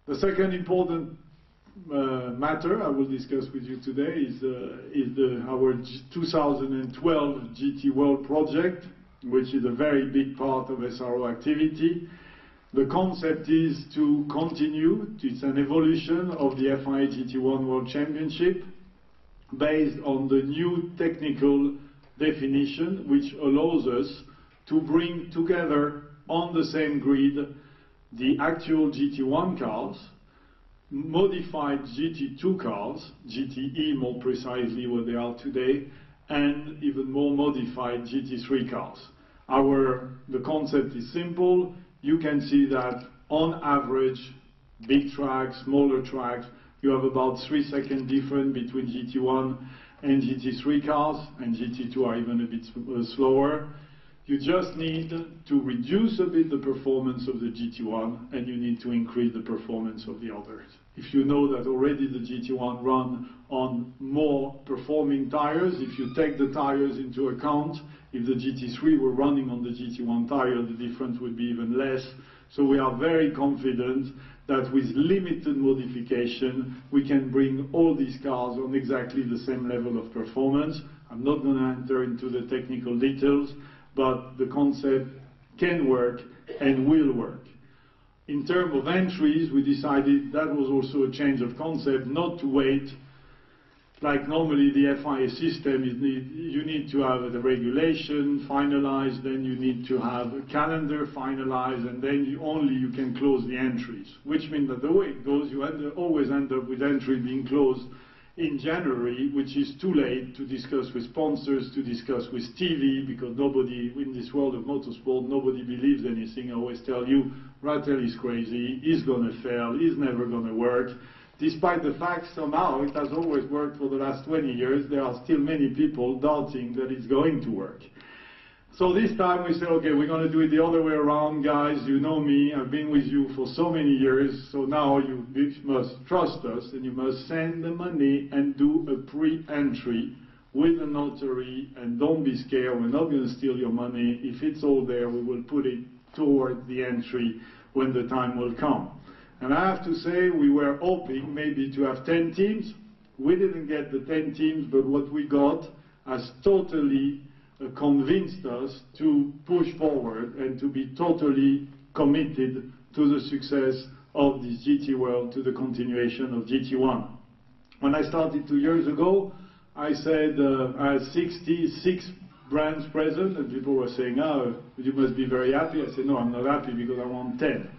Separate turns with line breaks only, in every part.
The second important matter I will discuss with you today is our 2012 GT World project, which is a very big part of SRO activity. The concept is to continue, it's an evolution of the FIA GT1 World Championship based on the new technical definition, which allows us to bring together on the same grid the actual GT1 cars, modified GT2 cars, GTE more precisely what they are today, and even more modified GT3 cars. The concept is simple. You can see that on average, big tracks, smaller tracks, you have about 3-second difference between GT1 and GT3 cars, and GT2 are even a bit slower. You just need to reduce a bit the performance of the GT1, and you need to increase the performance of the others. If you know that already the GT1 run on more performing tires, if you take the tires into account, if the GT3 were running on the GT1 tire, the difference would be even less. So we are very confident that with limited modification, we can bring all these cars on exactly the same level of performance. I'm not going to enter into the technical details, but the concept can work and will work. In terms of entries, we decided that was also a change of concept, not to wait. Like normally the FIA system, you need to have the regulation finalized, then you need to have a calendar finalized, and then you can close the entries. Which means that the way it goes, you always end up with entry being closed in January, which is too late to discuss with sponsors, to discuss with TV, because nobody in this world of motorsport, nobody believes anything. I always tell you, Ratel is crazy, he's going to fail, he's never going to work. Despite the fact somehow it has always worked for the last 20 years, there are still many people doubting that it's going to work. So this time we said, okay, we're going to do it the other way around, guys. You know me, I've been with you for so many years, so now you must trust us and you must send the money and do a pre-entry with a notary, and don't be scared, we're not going to steal your money. If it's all there, we will put it toward the entry when the time will come. And I have to say, we were hoping maybe to have 10 teams. We didn't get the 10 teams, but what we got has totally convinced us to push forward and to be totally committed to the success of this GT World, to the continuation of GT1. When I started 2 years ago, I said I had 66 brands present, and people were saying, oh, you must be very happy. I said, no, I'm not happy because I want 10.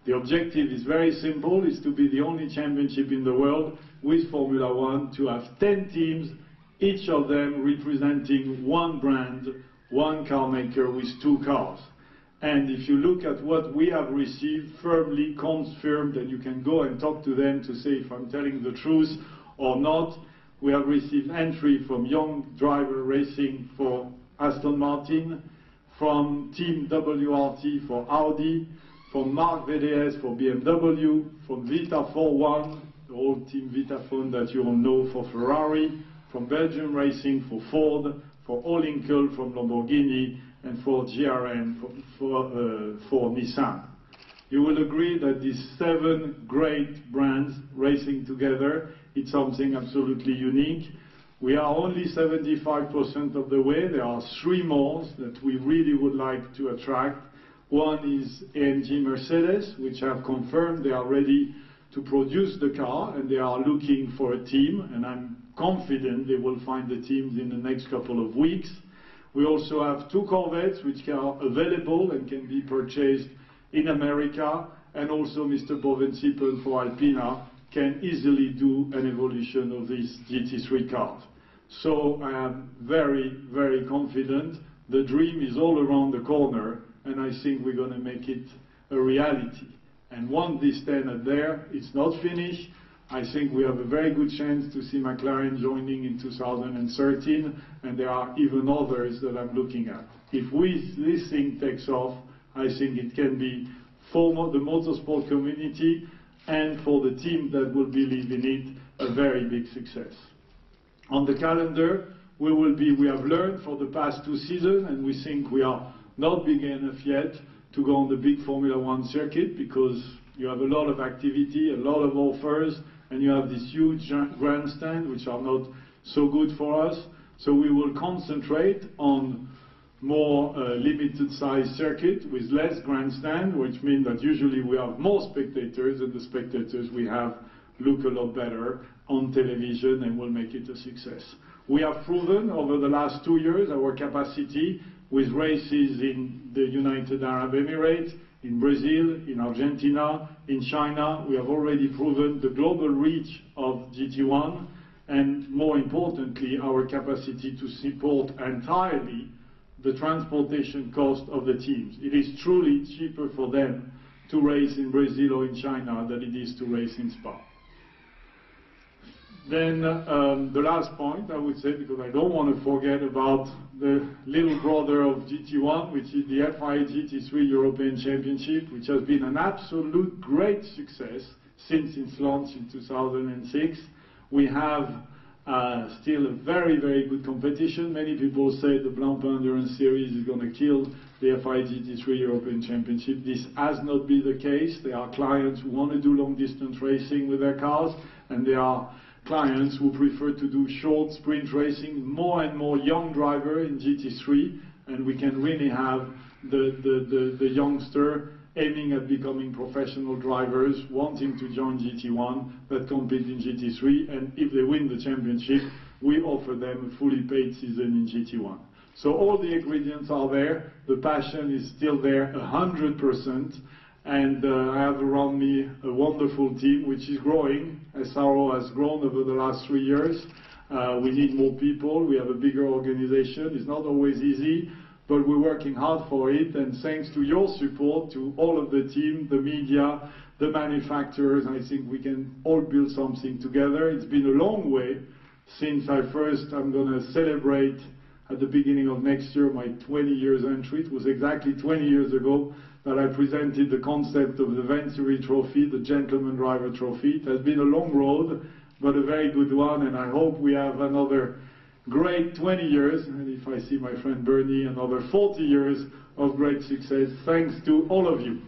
The objective is very simple, is to be the only championship in the world with Formula One, to have 10 teams, each of them representing one brand, one car maker with 2 cars. And if you look at what we have received, firmly confirmed, and you can go and talk to them to say if I'm telling the truth or not, we have received entry from Young Driver Racing for Aston Martin, from Team WRT for Audi, from Marc VDS for BMW, from Vita 41, the old Team Vitaphone that you all know, for Ferrari, from Belgium Racing for Ford, for Olinkel from Lamborghini, and for GRN for Nissan. You will agree that these 7 great brands racing together, it's something absolutely unique. We are only 75% of the way. There are 3 more that we really would like to attract. One is AMG Mercedes, which have confirmed they are ready to produce the car, and they are looking for a team, and I'm confident they will find the teams in the next couple of weeks. We also have 2 Corvettes which are available and can be purchased in America, and also Mr. Bovensiepen for Alpina can easily do an evolution of these GT3 cars. So I am very, very confident. The dream is all around the corner, and I think we're going to make it a reality. And once this 10 are there, it's not finished. I think we have a very good chance to see McLaren joining in 2013, and there are even others that I'm looking at. If this thing takes off, I think it can be for the motorsport community and for the team that will believe in it, a very big success. On the calendar, we have learned for the past 2 seasons, and we think we are not big enough yet to go on the big Formula One circuit, because you have a lot of activity, a lot of offers, and you have this huge grandstand, which are not so good for us. So we will concentrate on more limited size circuit with less grandstand, which means that usually we have more spectators, and the spectators we have look a lot better on television and will make it a success. We have proven over the last 2 years our capacity with races in the United Arab Emirates, in Brazil, in Argentina, in China. We have already proven the global reach of GT1, and more importantly, our capacity to support entirely the transportation cost of the teams. It is truly cheaper for them to race in Brazil or in China than it is to race in Spa. Then the last point I would say, because I don't want to forget about the little brother of GT1, which is the FIA GT3 European Championship, which has been an absolute great success since its launch in 2006. We have still a very, very good competition. Many people say the Blancpain Endurance Series is going to kill the FIA GT3 European Championship. This has not been the case. There are clients who want to do long-distance racing with their cars, and there are clients who prefer to do short sprint racing. More and more young drivers in GT3, and we can really have the youngster aiming at becoming professional drivers, wanting to join GT1, that compete in GT3, and if they win the championship, we offer them a fully paid season in GT1. So all the ingredients are there, the passion is still there 100%, and I have around me a wonderful team which is growing. SRO has grown over the last 3 years. We need more people, we have a bigger organization. It's not always easy, but we're working hard for it, and thanks to your support, to all of the team, the media, the manufacturers, I think we can all build something together. It's been a long way since I'm going to celebrate at the beginning of next year my 20 years entry. It was exactly 20 years ago that I presented the concept of the Venturi Trophy, the Gentleman Driver Trophy. It has been a long road, but a very good one, and I hope we have another great 20 years, and if I see my friend Bernie, another 40 years of great success, thanks to all of you.